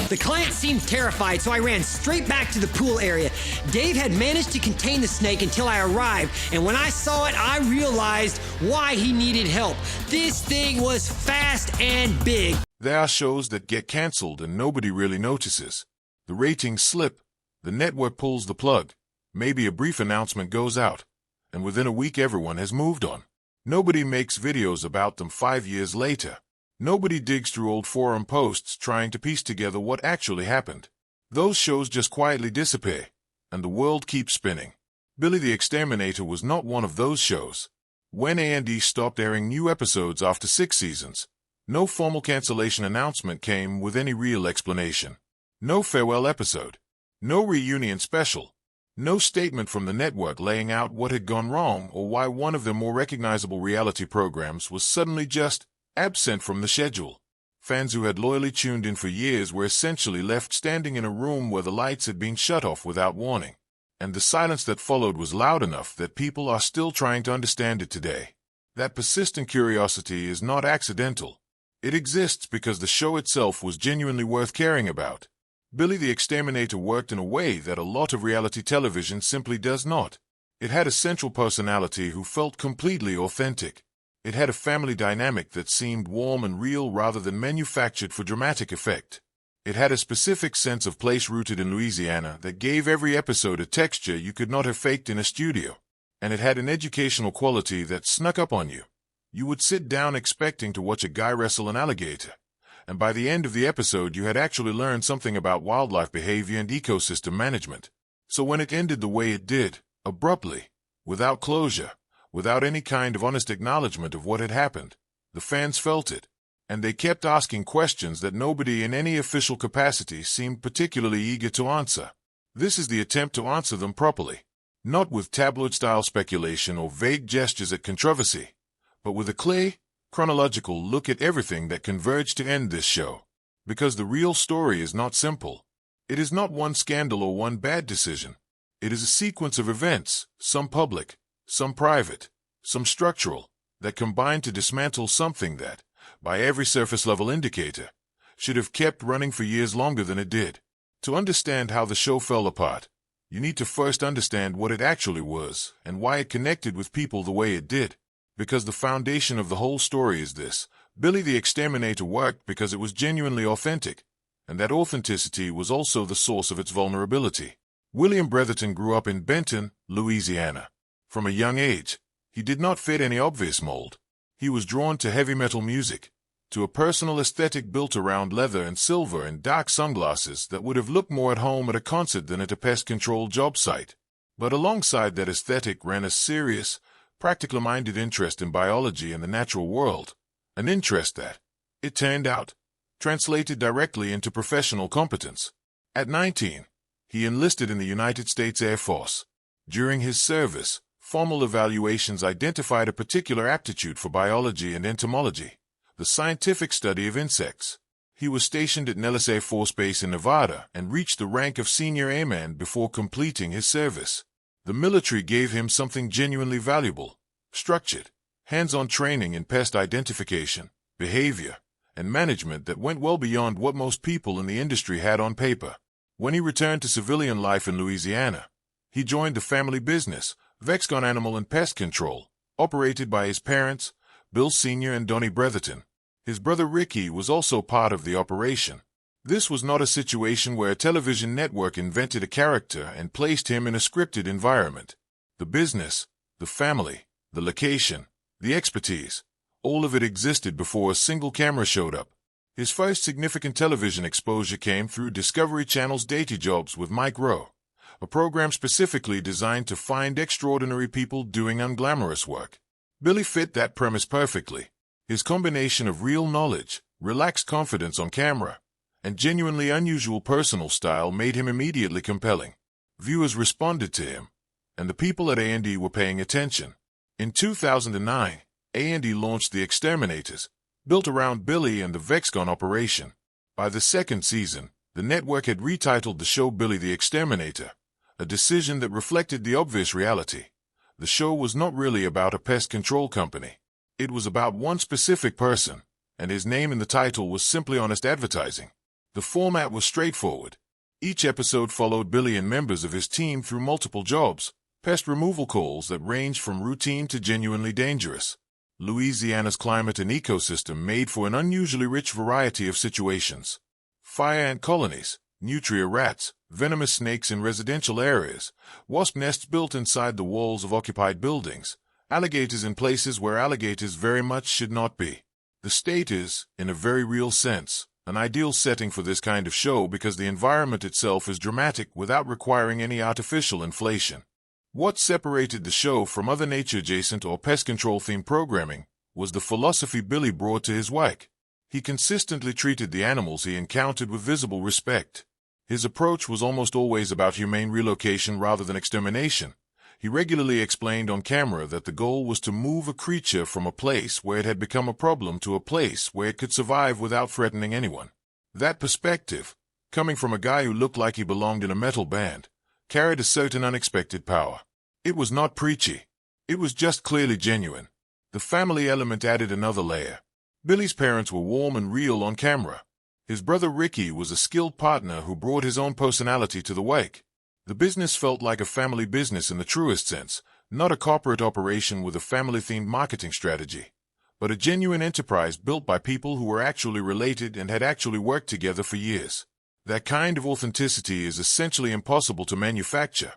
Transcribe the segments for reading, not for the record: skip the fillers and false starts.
The client seemed terrified, so I ran straight back to the pool area. Dave had managed to contain the snake until I arrived, and when I saw it, I realized why he needed help. This thing was fast and big. There are shows that get cancelled and nobody really notices. The ratings slip, the network pulls the plug, maybe a brief announcement goes out, and within a week everyone has moved on. Nobody makes videos about them 5 years later. Nobody digs through old forum posts trying to piece together what actually happened. Those shows just quietly disappear, and the world keeps spinning. Billy the Exterminator was not one of those shows. When A&E stopped airing new episodes after 6 seasons, no formal cancellation announcement came with any real explanation. No farewell episode. No reunion special. No statement from the network laying out what had gone wrong or why one of their more recognizable reality programs was suddenly just absent from the schedule. Fans who had loyally tuned in for years were essentially left standing in a room where the lights had been shut off without warning. And the silence that followed was loud enough that people are still trying to understand it today. That persistent curiosity is not accidental. It exists because the show itself was genuinely worth caring about. Billy the Exterminator worked in a way that a lot of reality television simply does not. It had a central personality who felt completely authentic. It had a family dynamic that seemed warm and real rather than manufactured for dramatic effect. It had a specific sense of place rooted in Louisiana that gave every episode a texture you could not have faked in a studio. And it had an educational quality that snuck up on you. You would sit down expecting to watch a guy wrestle an alligator. And by the end of the episode you had actually learned something about wildlife behavior and ecosystem management. So when it ended the way it did, abruptly, without closure, without any kind of honest acknowledgement of what had happened, the fans felt it, and they kept asking questions that nobody in any official capacity seemed particularly eager to answer. This is the attempt to answer them properly, not with tabloid-style speculation or vague gestures at controversy, but with a clear, chronological look at everything that converged to end this show. Because the real story is not simple. It is not one scandal or one bad decision. It is a sequence of events, some public, some private, some structural, that combine to dismantle something that, by every surface-level indicator, should have kept running for years longer than it did. To understand how the show fell apart, you need to first understand what it actually was and why it connected with people the way it did. Because the foundation of the whole story is this: Billy the Exterminator worked because it was genuinely authentic, and that authenticity was also the source of its vulnerability. William Bretherton grew up in Benton, Louisiana. From a young age, he did not fit any obvious mold. He was drawn to heavy metal music, to a personal aesthetic built around leather and silver and dark sunglasses that would have looked more at home at a concert than at a pest control job site. But alongside that aesthetic ran a serious, practical-minded interest in biology and the natural world, an interest that, it turned out, translated directly into professional competence. At 19, he enlisted in the United States Air Force. During his service, formal evaluations identified a particular aptitude for biology and entomology, the scientific study of insects. He was stationed at Nellis Air Force Base in Nevada and reached the rank of senior airman before completing his service. The military gave him something genuinely valuable: structured, hands-on training in pest identification, behavior, and management that went well beyond what most people in the industry had on paper. When he returned to civilian life in Louisiana, he joined the family business, Vexcon Animal and Pest Control, operated by his parents, Bill Sr. and Donnie Bretherton. His brother Ricky was also part of the operation. This was not a situation where a television network invented a character and placed him in a scripted environment. The business, the family, the location, the expertise, all of it existed before a single camera showed up. His first significant television exposure came through Discovery Channel's Daty Jobs with Mike Rowe, a program specifically designed to find extraordinary people doing unglamorous work. Billy fit that premise perfectly. His combination of real knowledge, relaxed confidence on camera, and genuinely unusual personal style made him immediately compelling. Viewers responded to him, and the people at A&E were paying attention. In 2009, A&E launched The Exterminators, built around Billy and the Vexcon operation. By the second season, the network had retitled the show Billy the Exterminator, a decision that reflected the obvious reality. The show was not really about a pest control company. It was about one specific person, and his name in the title was simply honest advertising. The format was straightforward. Each episode followed Billy and members of his team through multiple jobs, pest removal calls that ranged from routine to genuinely dangerous. Louisiana's climate and ecosystem made for an unusually rich variety of situations. Fire ant colonies, nutria rats, venomous snakes in residential areas, wasp nests built inside the walls of occupied buildings, alligators in places where alligators very much should not be. The state is, in a very real sense, an ideal setting for this kind of show because the environment itself is dramatic without requiring any artificial inflation. What separated the show from other nature-adjacent or pest control-themed programming was the philosophy Billy brought to his work. He consistently treated the animals he encountered with visible respect. His approach was almost always about humane relocation rather than extermination. He regularly explained on camera that the goal was to move a creature from a place where it had become a problem to a place where it could survive without threatening anyone. That perspective, coming from a guy who looked like he belonged in a metal band, carried a certain unexpected power. It was not preachy. It was just clearly genuine. The family element added another layer. Billy's parents were warm and real on camera. His brother Ricky was a skilled partner who brought his own personality to the wake. The business felt like a family business in the truest sense, not a corporate operation with a family-themed marketing strategy, but a genuine enterprise built by people who were actually related and had actually worked together for years. That kind of authenticity is essentially impossible to manufacture,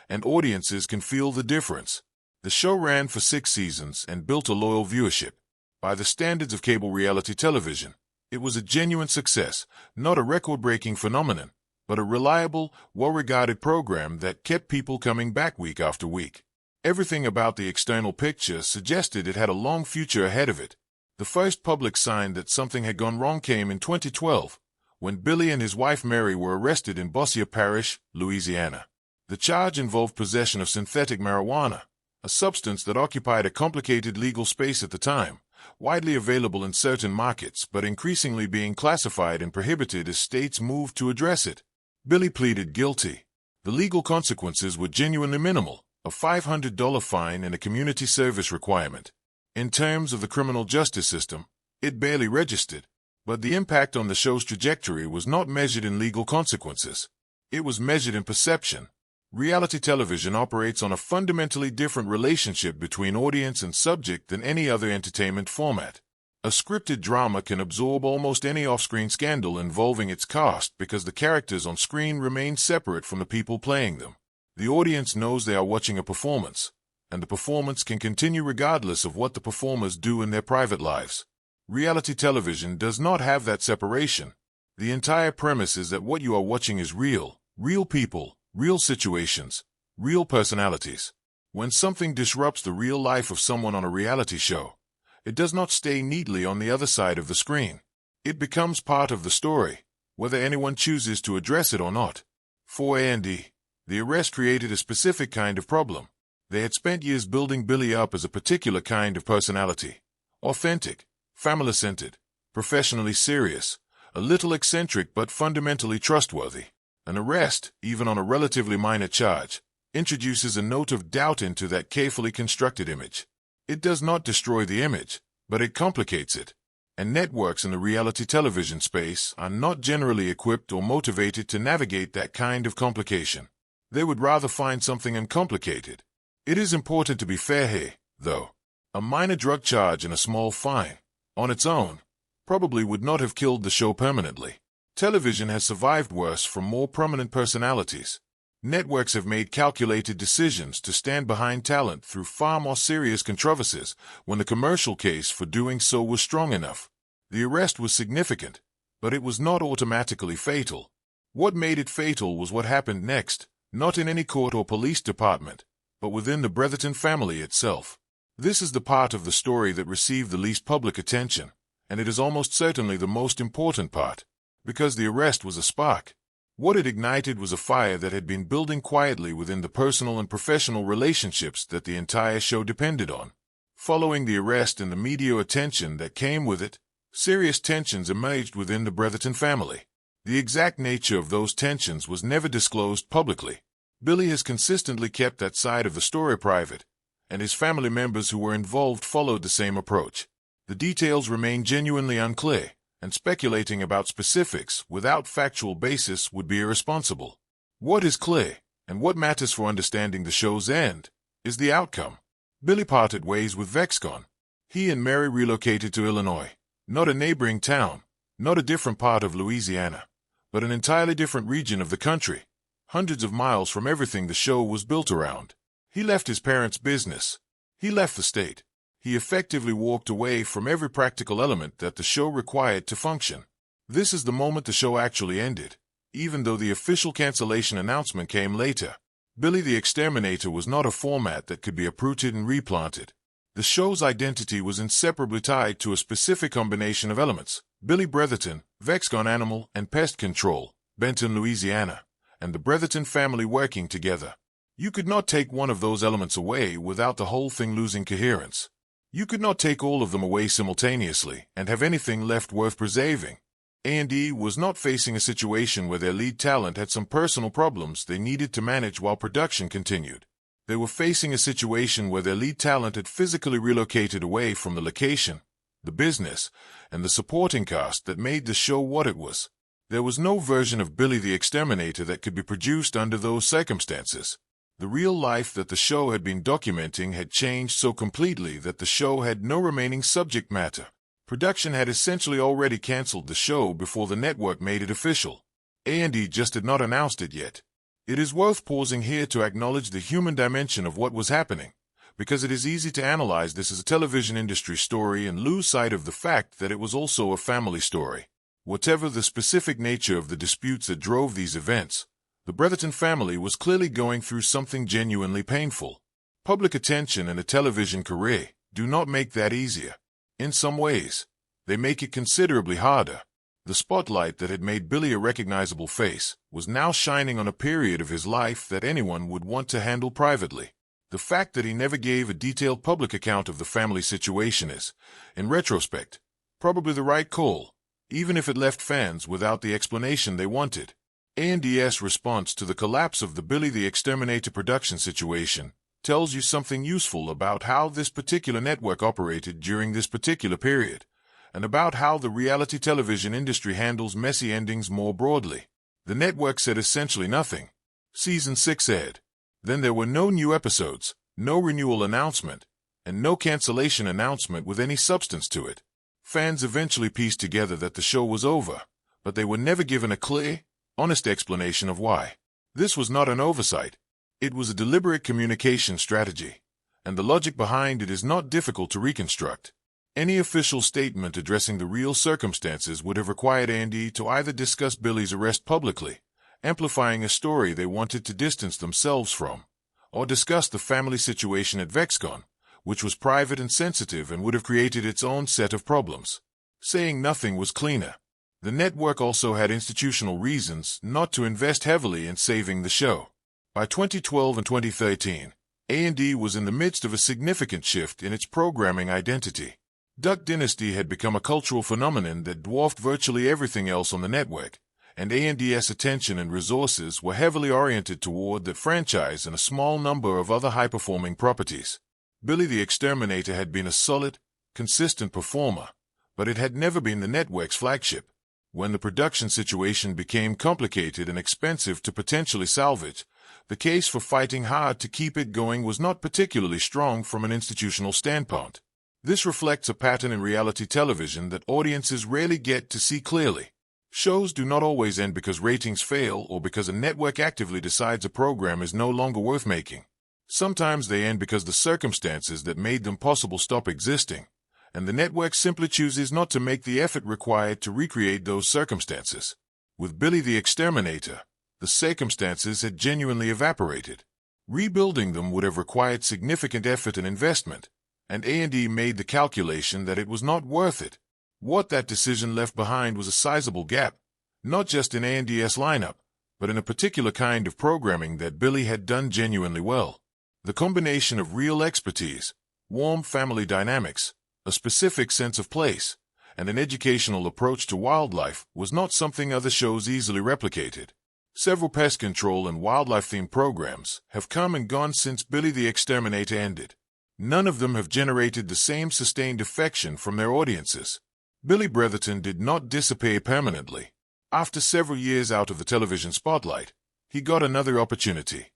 and audiences can feel the difference. The show ran for 6 seasons and built a loyal viewership. By the standards of cable reality television, it was a genuine success, not a record-breaking phenomenon, but a reliable, well-regarded program that kept people coming back week after week. Everything about the external picture suggested it had a long future ahead of it. The first public sign that something had gone wrong came in 2012, when Billy and his wife Mary were arrested in Bossier Parish, Louisiana. The charge involved possession of synthetic marijuana, a substance that occupied a complicated legal space at the time, widely available in certain markets but increasingly being classified and prohibited as states moved to address it. Billy pleaded guilty. The legal consequences were genuinely minimal, a $500 fine and a community service requirement. In terms of the criminal justice system, it barely registered, but the impact on the show's trajectory was not measured in legal consequences. It was measured in perception. Reality television operates on a fundamentally different relationship between audience and subject than any other entertainment format. A scripted drama can absorb almost any off-screen scandal involving its cast because the characters on screen remain separate from the people playing them. The audience knows they are watching a performance, and the performance can continue regardless of what the performers do in their private lives. Reality television does not have that separation. The entire premise is that what you are watching is real people, real situations, real personalities. When something disrupts the real life of someone on a reality show, it does not stay neatly on the other side of the screen. It becomes part of the story, whether anyone chooses to address it or not. For A&E, the arrest created a specific kind of problem. They had spent years building Billy up as a particular kind of personality. Authentic, family-centered, professionally serious, a little eccentric but fundamentally trustworthy. An arrest, even on a relatively minor charge, introduces a note of doubt into that carefully constructed image. It does not destroy the image, but it complicates it. And networks in the reality television space are not generally equipped or motivated to navigate that kind of complication. They would rather find something uncomplicated. It is important to be fair here, though. A minor drug charge and a small fine, on its own, probably would not have killed the show permanently. Television has survived worse from more prominent personalities. Networks have made calculated decisions to stand behind talent through far more serious controversies when the commercial case for doing so was strong enough. The arrest was significant, but it was not automatically fatal. What made it fatal was what happened next, not in any court or police department, but within the Bretherton family itself. This is the part of the story that received the least public attention, and it is almost certainly the most important part, because the arrest was a spark. What it ignited was a fire that had been building quietly within the personal and professional relationships that the entire show depended on. Following the arrest and the media attention that came with it, serious tensions emerged within the Bretherton family. The exact nature of those tensions was never disclosed publicly. Billy has consistently kept that side of the story private, and his family members who were involved followed the same approach. The details remain genuinely unclear, and speculating about specifics without factual basis would be irresponsible. What is clear, and what matters for understanding the show's end, is the outcome. Billy parted ways with Vexcon. He and Mary relocated to Illinois, not a neighboring town, not a different part of Louisiana, but an entirely different region of the country, hundreds of miles from everything the show was built around. He left his parents' business. He left the state. He effectively walked away from every practical element that the show required to function. This is the moment the show actually ended, even though the official cancellation announcement came later. Billy the Exterminator was not a format that could be uprooted and replanted. The show's identity was inseparably tied to a specific combination of elements: Billy Bretherton, Vexcon Animal and Pest Control, Benton, Louisiana, and the Bretherton family working together. You could not take one of those elements away without the whole thing losing coherence. You could not take all of them away simultaneously and have anything left worth preserving. A&E was not facing a situation where their lead talent had some personal problems they needed to manage while production continued. They were facing a situation where their lead talent had physically relocated away from the location, the business, and the supporting cast that made the show what it was. There was no version of Billy the Exterminator that could be produced under those circumstances. The real life that the show had been documenting had changed so completely that the show had no remaining subject matter. Production had essentially already canceled the show before the network made it official. A&E just had not announced it yet. It is worth pausing here to acknowledge the human dimension of what was happening, because it is easy to analyze this as a television industry story and lose sight of the fact that it was also a family story. Whatever the specific nature of the disputes that drove these events, the Bretherton family was clearly going through something genuinely painful. Public attention and a television career do not make that easier. In some ways, they make it considerably harder. The spotlight that had made Billy a recognizable face was now shining on a period of his life that anyone would want to handle privately. The fact that he never gave a detailed public account of the family situation is, in retrospect, probably the right call, even if it left fans without the explanation they wanted. A&E's response to the collapse of the Billy the Exterminator production situation tells you something useful about how this particular network operated during this particular period, and about how the reality television industry handles messy endings more broadly. The network said essentially nothing. Season 6 aired. Then there were no new episodes, no renewal announcement, and no cancellation announcement with any substance to it. Fans eventually pieced together that the show was over, but they were never given a clear, honest explanation of why. This was not an oversight. It was a deliberate communication strategy, and the logic behind it is not difficult to reconstruct. Any official statement addressing the real circumstances would have required A&E to either discuss Billy's arrest publicly, amplifying a story they wanted to distance themselves from, or discuss the family situation at Vexcon, which was private and sensitive and would have created its own set of problems. Saying nothing was cleaner. The network also had institutional reasons not to invest heavily in saving the show. By 2012 and 2013, A&E was in the midst of a significant shift in its programming identity. Duck Dynasty had become a cultural phenomenon that dwarfed virtually everything else on the network, and A&E's attention and resources were heavily oriented toward that franchise and a small number of other high-performing properties. Billy the Exterminator had been a solid, consistent performer, but it had never been the network's flagship. When the production situation became complicated and expensive to potentially salvage, the case for fighting hard to keep it going was not particularly strong from an institutional standpoint. This reflects a pattern in reality television that audiences rarely get to see clearly. Shows do not always end because ratings fail or because a network actively decides a program is no longer worth making. Sometimes they end because the circumstances that made them possible stop existing, and the network simply chooses not to make the effort required to recreate those circumstances. With Billy the Exterminator, the circumstances had genuinely evaporated. Rebuilding them would have required significant effort and investment, and A&E made the calculation that it was not worth it. What that decision left behind was a sizable gap, not just in A&E's lineup, but in a particular kind of programming that Billy had done genuinely well. The combination of real expertise, warm family dynamics, a specific sense of place, and an educational approach to wildlife was not something other shows easily replicated. Several pest control and wildlife-themed programs have come and gone since Billy the Exterminator ended. None of them have generated the same sustained affection from their audiences. Billy Bretherton did not disappear permanently. After several years out of the television spotlight, he got another opportunity,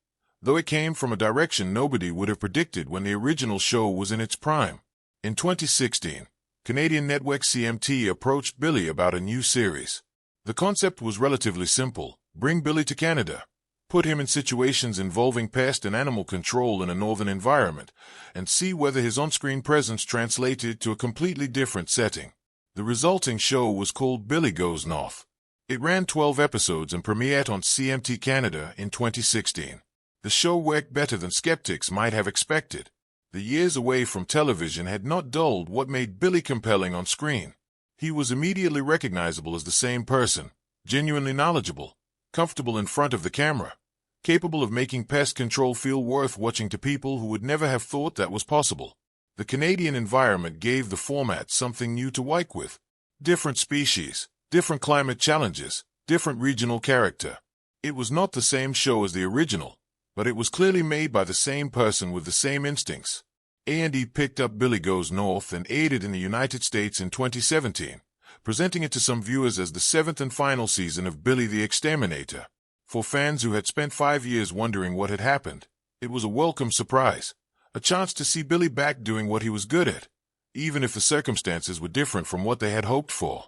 though it came from a direction nobody would have predicted when the original show was in its prime. In 2016, Canadian network CMT approached Billy about a new series. The concept was relatively simple: bring Billy to Canada, put him in situations involving pest and animal control in a northern environment, and see whether his on-screen presence translated to a completely different setting. The resulting show was called Billy Goes North. It ran 12 episodes and premiered on CMT Canada in 2016. The show worked better than skeptics might have expected. The years away from television had not dulled what made Billy compelling on screen. He was immediately recognizable as the same person, genuinely knowledgeable, comfortable in front of the camera, capable of making pest control feel worth watching to people who would never have thought that was possible. The Canadian environment gave the format something new to work with. Different species, different climate challenges, different regional character. It was not the same show as the original, but it was clearly made by the same person with the same instincts. A&E picked up Billy Goes North and aired it in the United States in 2017, presenting it to some viewers as the 7th and final season of Billy the Exterminator. For fans who had spent 5 years wondering what had happened, it was a welcome surprise. A chance to see Billy back doing what he was good at, even if the circumstances were different from what they had hoped for.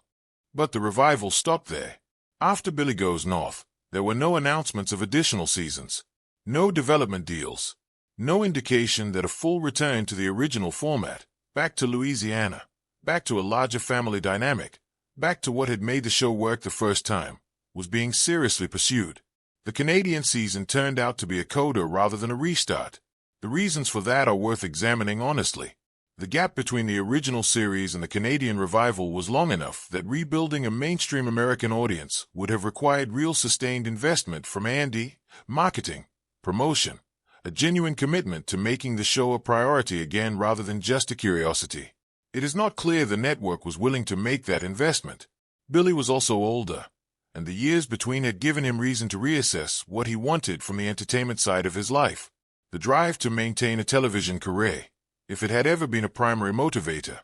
But the revival stopped there. After Billy Goes North, there were no announcements of additional seasons, no development deals, no indication that a full return to the original format, back to Louisiana, back to a larger family dynamic, back to what had made the show work the first time, was being seriously pursued. The Canadian season turned out to be a coda rather than a restart. The reasons for that are worth examining honestly. The gap between the original series and the Canadian revival was long enough that rebuilding a mainstream American audience would have required real sustained investment from A&E, marketing, promotion, a genuine commitment to making the show a priority again rather than just a curiosity. It is not clear the network was willing to make that investment. Billy was also older, and the years between had given him reason to reassess what he wanted from the entertainment side of his life. The drive to maintain a television career, if it had ever been a primary motivator,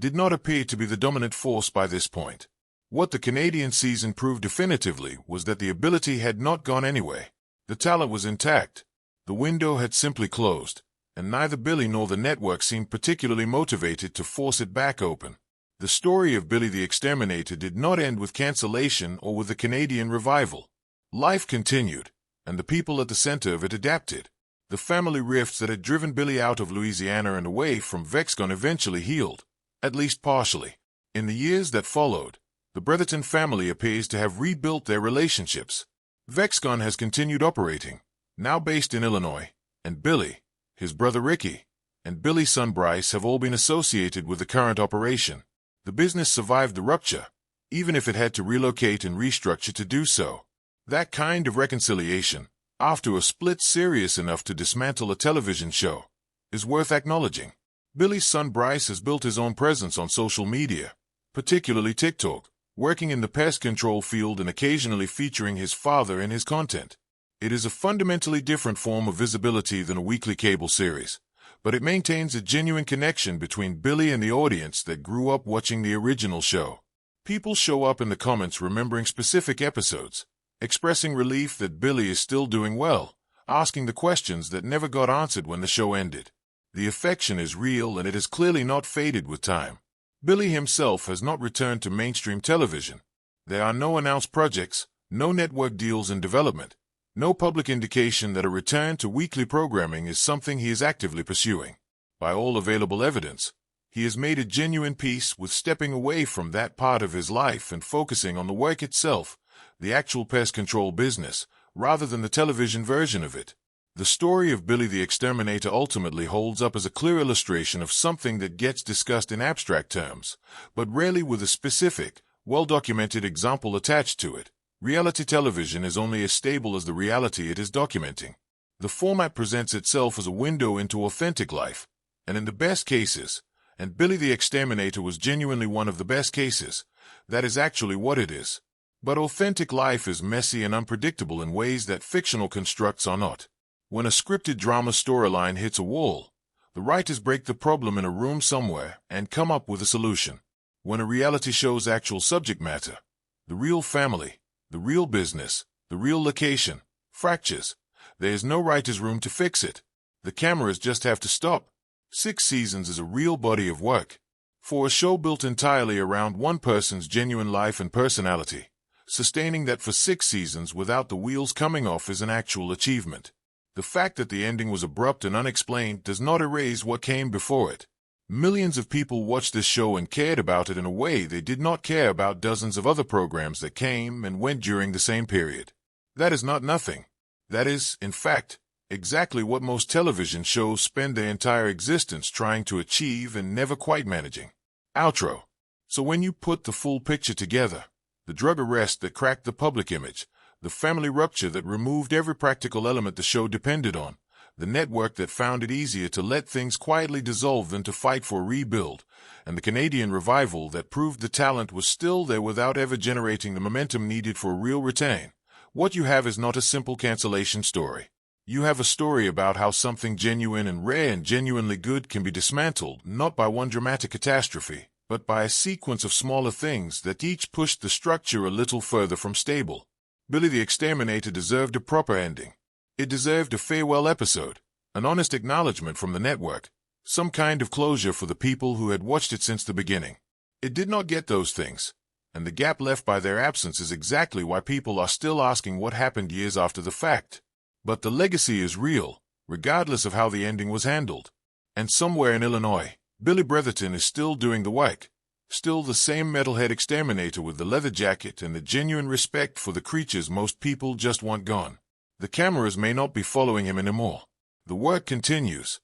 did not appear to be the dominant force by this point. What the Canadian season proved definitively was that the ability had not gone anywhere. The talent was intact. The window had simply closed, and neither Billy nor the network seemed particularly motivated to force it back open. The story of Billy the Exterminator did not end with cancellation or with the Canadian revival. Life continued, and the people at the center of it adapted. The family rifts that had driven Billy out of Louisiana and away from Vexcon eventually healed, at least partially. In the years that followed, the Bretherton family appears to have rebuilt their relationships. Vexcon has continued operating, now based in Illinois, and Billy, his brother Ricky, and Billy's son Bryce have all been associated with the current operation. The business survived the rupture, even if it had to relocate and restructure to do so. That kind of reconciliation, after a split serious enough to dismantle a television show, is worth acknowledging. Billy's son Bryce has built his own presence on social media, particularly TikTok, working in the pest control field and occasionally featuring his father in his content. It is a fundamentally different form of visibility than a weekly cable series, but it maintains a genuine connection between Billy and the audience that grew up watching the original show. People show up in the comments remembering specific episodes, expressing relief that Billy is still doing well, asking the questions that never got answered when the show ended. The affection is real and it has clearly not faded with time. Billy himself has not returned to mainstream television. There are no announced projects, no network deals in development, no public indication that a return to weekly programming is something he is actively pursuing. By all available evidence, he has made a genuine peace with stepping away from that part of his life and focusing on the work itself, the actual pest control business, rather than the television version of it. The story of Billy the Exterminator ultimately holds up as a clear illustration of something that gets discussed in abstract terms, but rarely with a specific, well-documented example attached to it. Reality television is only as stable as the reality it is documenting. The format presents itself as a window into authentic life, and in the best cases, and Billy the Exterminator was genuinely one of the best cases, that is actually what it is. But authentic life is messy and unpredictable in ways that fictional constructs are not. When a scripted drama storyline hits a wall, the writers break the problem in a room somewhere and come up with a solution. When a reality show's actual subject matter, the real family, the real business, the real location, fractures, there is no writer's room to fix it. The cameras just have to stop. 6 seasons is a real body of work. For a show built entirely around one person's genuine life and personality, sustaining that for 6 seasons without the wheels coming off is an actual achievement. The fact that the ending was abrupt and unexplained does not erase what came before it. Millions of people watched this show and cared about it in a way they did not care about dozens of other programs that came and went during the same period. That is not nothing. That is, in fact, exactly what most television shows spend their entire existence trying to achieve and never quite managing. Outro. So when you put the full picture together, the drug arrest that cracked the public image, the family rupture that removed every practical element the show depended on, the network that found it easier to let things quietly dissolve than to fight for a rebuild, and the Canadian revival that proved the talent was still there without ever generating the momentum needed for a real retain, what you have is not a simple cancellation story. You have a story about how something genuine and rare and genuinely good can be dismantled, not by one dramatic catastrophe, but by a sequence of smaller things that each pushed the structure a little further from stable. Billy the Exterminator deserved a proper ending. It deserved a farewell episode, an honest acknowledgement from the network, some kind of closure for the people who had watched it since the beginning. It did not get those things, and the gap left by their absence is exactly why people are still asking what happened years after the fact. But the legacy is real, regardless of how the ending was handled. And somewhere in Illinois, Billy Bretherton is still doing the work, still the same metalhead exterminator with the leather jacket and the genuine respect for the creatures most people just want gone. The cameras may not be following him anymore. The work continues,